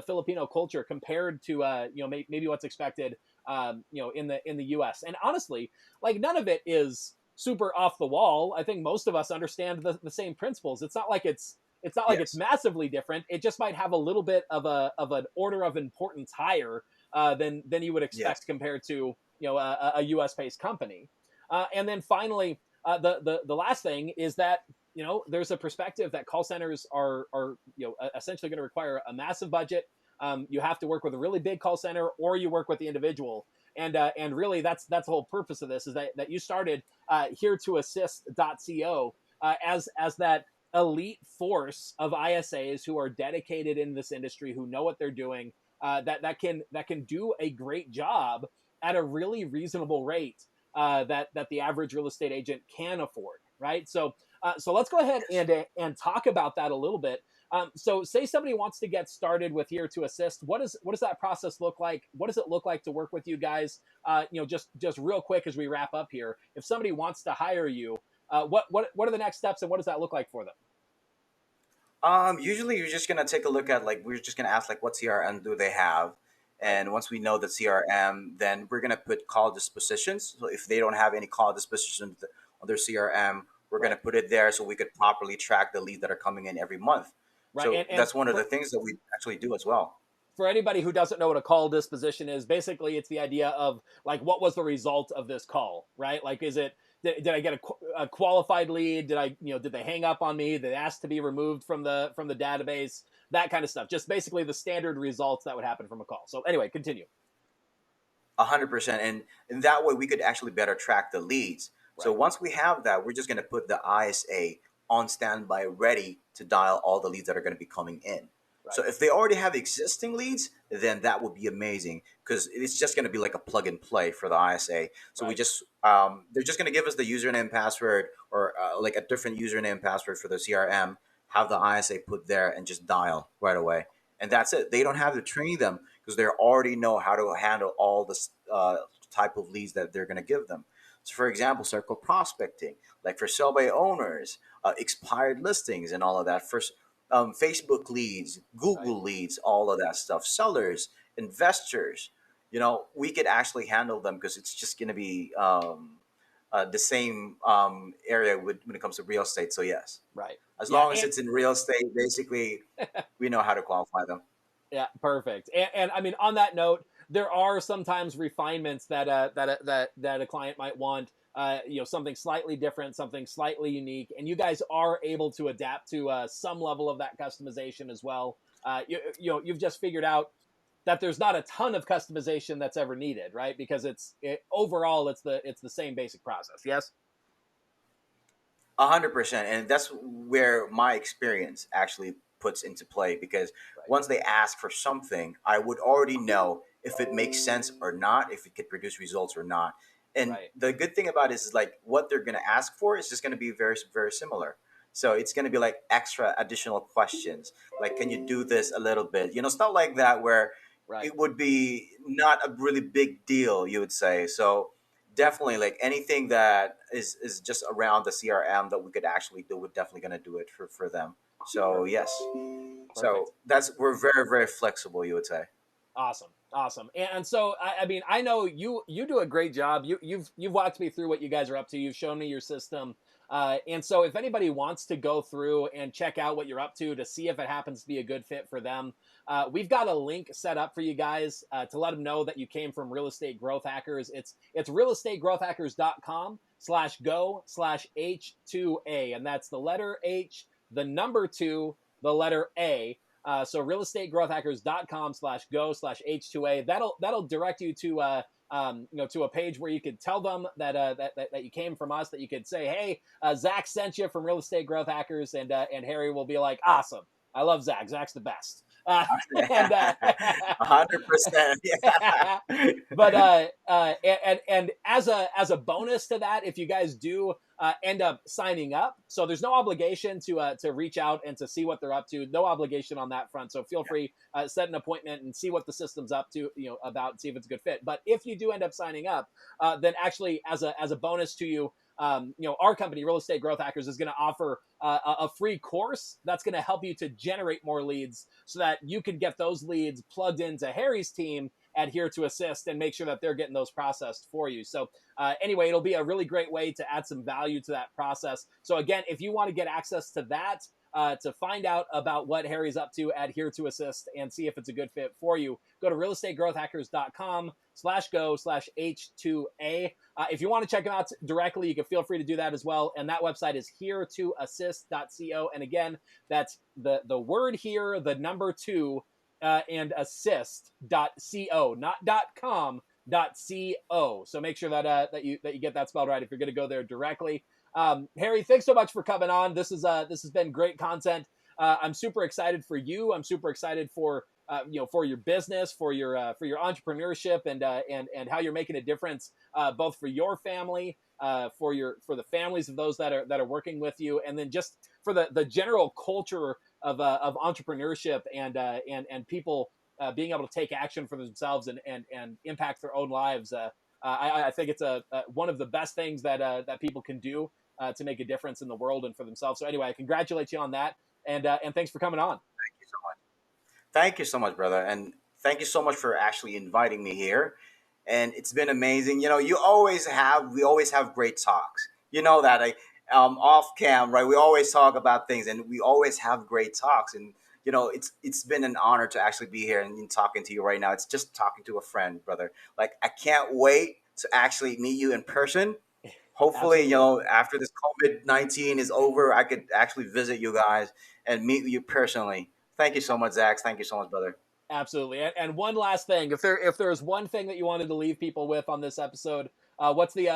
Filipino culture compared to maybe what's expected in the U.S. And honestly, like none of it is super off the wall. I think most of us understand the same principles. It's not like it's Yes. massively different. It just might have a little bit of an order of importance higher than you would Yes. expect compared to a U.S. based company. And then finally, the last thing is that there's a perspective that call centers are essentially going to require a massive budget. You have to work with a really big call center, or you work with the individual. And really, that's the whole purpose of this, is that you started here to assist.co as that elite force of ISAs who are dedicated in this industry, who know what they're doing, that can do a great job at a really reasonable rate that the average real estate agent can afford, right? So let's go ahead and talk about that a little bit. So say somebody wants to get started with Here to Assist. What does that process look like? What does it look like to work with you guys? Just real quick as we wrap up here. If somebody wants to hire you, what are the next steps, and what does that look like for them? Usually you're just gonna take a look at, like, we're just gonna ask, like, what CRM do they have, Right, and once we know the CRM, then we're gonna put call dispositions. So if they don't have any call dispositions on their CRM, we're gonna right, put it there so we could properly track the leads that are coming in every month. right. So And that's one of for the things that we actually do as well. for anybody who doesn't know what a call disposition is, basically it's the idea of, like, what was the result of this call, right? Like, is it, did I get a qualified lead? Did they hang up on me? Did they ask to be removed from the database? That kind of stuff. Just basically the standard results that would happen from a call. So anyway, continue. 100%, and that way we could actually better track the leads. So Right, once we have that, we're just going to put the ISA on standby, ready to dial all the leads that are going to be coming in. So right, if they already have existing leads, then that would be amazing, because it's just going to be like a plug and play for the ISA. So we right, just they're just going to give us the username and password, or like a different username and password for the CRM, have the ISA put there, and just dial right away, and that's it. They don't have to train them, because they already know how to handle all this type of leads that they're going to give them. So, for example, circle prospecting, like for sell by owners, expired listings, and all of that. For Facebook leads, right. Google leads, all of that stuff. Sellers, investors, we could actually handle them, because it's just going to be the same area when it comes to real estate. So, yes, Right. as Yeah. long as it's in real estate, basically, we know how to qualify them. Yeah, perfect. And I mean, on that note, there are sometimes refinements that a client might want. Something slightly different, something slightly unique, and you guys are able to adapt to some level of that customization as well. You've just figured out that there's not a ton of customization that's ever needed, right? Because overall it's the same basic process. Yes. 100%, and that's where my experience actually puts into play, because Right. once they ask for something, I would already know if it makes sense or not, if it could produce results or not. And Right. the good thing about it is, like, what they're going to ask for is just going to be very, very similar. So it's going to be like extra additional questions, like, can you do this a little bit, stuff like that, where Right. it would be not a really big deal, you would say. So definitely, like, anything that is just around the CRM that we could actually do, we're definitely going to do it for them. So Perfect. yes, so Perfect. we're very, very flexible, you would say. Awesome, awesome. And so I mean, I know you do a great job. You've walked me through what you guys are up to. You've shown me your system. And so if anybody wants to go through and check out what you're up to see if it happens to be a good fit for them, we've got a link set up for you guys to let them know that you came from Real Estate Growth Hackers. It's realestategrowthhackers.com/go/H2A, and that's the letter H, the number 2, the letter A. So realestategrowthhackers.com/go/H2A. That'll direct you to to a page where you could tell them that you came from us, that you could say, hey, Zach sent you from Real Estate Growth Hackers, and Harry will be like, awesome. I love Zach. Zach's the best. And 100%. Yeah. but and as a bonus to that, if you guys do end up signing up, so there's no obligation to reach out and to see what they're up to. No obligation on that front. So feel free, set an appointment and see what the system's up to, about, see if it's a good fit. But if you do end up signing up, then actually as a bonus to you, our company, Real Estate Growth Hackers, is going to offer a free course that's going to help you to generate more leads, so that you can get those leads plugged into Harry's team at Here to Assist and make sure that they're getting those processed for you. So anyway, it'll be a really great way to add some value to that process. So again, if you want to get access to that, to find out about what Harry's up to at Here to Assist and see if it's a good fit for you, go to realestategrowthhackers.com hereto.co/go/H2A. If you want to check them out directly, you can feel free to do that as well. And that website is hereToAssist.co. And again, that's the word here, the number 2, and assist.co, not .com, .co. So make sure that you get that spelled right if you're going to go there directly. Harry, thanks so much for coming on. This has been great content. I'm super excited for you. I'm super excited for for your business, for your entrepreneurship, and how you're making a difference, both for your family, for the families of those that are working with you, and then just for the general culture of entrepreneurship and people being able to take action for themselves and impact their own lives. I think it's one of the best things that people can do to make a difference in the world and for themselves. So anyway, I congratulate you on that, and thanks for coming on. Thank you so much. Thank you so much, brother, and thank you so much for actually inviting me here. And it's been amazing. We always have great talks. You know that off cam, right? We always talk about things, and we always have great talks. And it's been an honor to actually be here and talking to you right now. It's just talking to a friend, brother. Like, I can't wait to actually meet you in person. Hopefully, Absolutely. after this COVID-19 is over, I could actually visit you guys and meet you personally. Thank you so much, Zach. Thank you so much, brother. Absolutely. And one last thing, if there's one thing that you wanted to leave people with on this episode, what's the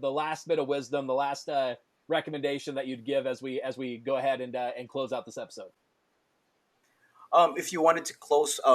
last bit of wisdom, the last recommendation that you'd give as we go ahead and close out this episode? If you wanted to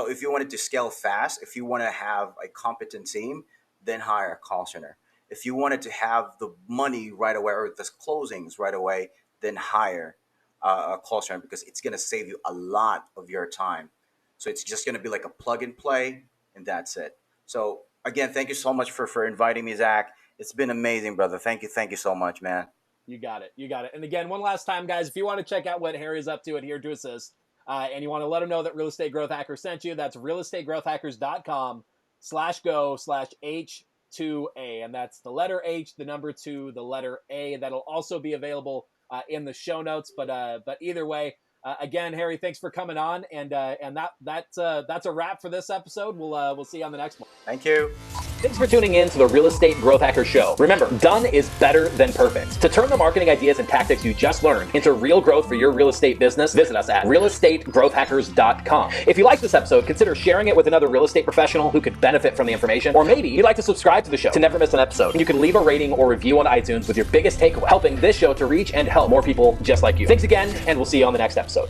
if you wanted to scale fast, if you want to have a competent team, then hire a call center. If you wanted to have the money right away or the closings right away, then hire a call center, because it's going to save you a lot of your time. So it's just going to be like a plug and play, and that's it. So again, thank you so much for inviting me, Zach. It's been amazing, brother. Thank you so much, man. You got it. And again, one last time, guys, if you want to check out what Harry's up to at Here to Assist, and you want to let him know that Real Estate Growth Hacker sent you, that's realestategrowthhackers.com/go/H2A. And that's the letter H, the number 2, the letter A. That'll also be available in the show notes. But either way, again, Harry, thanks for coming on. And that's a wrap for this episode. We'll see you on the next one. Thank you. Thanks for tuning in to the Real Estate Growth Hacker Show. Remember, done is better than perfect. To turn the marketing ideas and tactics you just learned into real growth for your real estate business, visit us at realestategrowthhackers.com. If you like this episode, consider sharing it with another real estate professional who could benefit from the information. Or maybe you'd like to subscribe to the show to never miss an episode. You can leave a rating or review on iTunes with your biggest takeaway, helping this show to reach and help more people just like you. Thanks again, and we'll see you on the next episode.